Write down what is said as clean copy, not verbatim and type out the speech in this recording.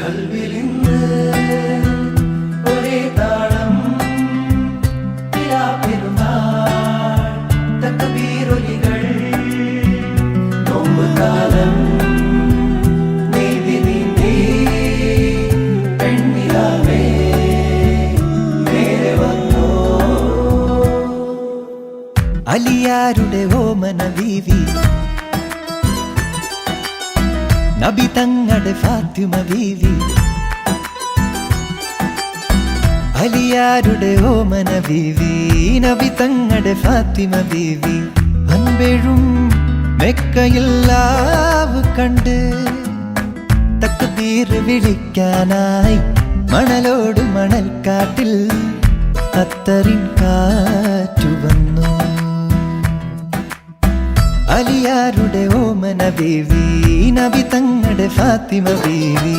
കൽവിലിന്ന് ഒരേ താളം പെരുന്നാൾ തക്ബീറൊലികൾ നോമ്പ് കാലം നീതി നീന്തി പെണ്ണിലാവേ നേരെ വന്നോ അലിയാരുടെ ഓമന ബീവി നബി തങ്ങളുടെ ഫാത്തിമ ബീവി അലിയാരുടെ ഓമന ബീവി നബി തങ്ങളുടെ ഫാത്തിമ ബീവി അൻപെഴും മെക്കയില്ലാവ് കണ്ട് തക്ബീർ വിളിക്കാനായി മണലോട് മണൽക്കാട്ടിൽ അത്തറിൻ കാറ്റു വന്നു അലിയാരുടെ ഓമന ബീവി നബി തങ്ങളുടെ ഫാത്തിമ ബീവി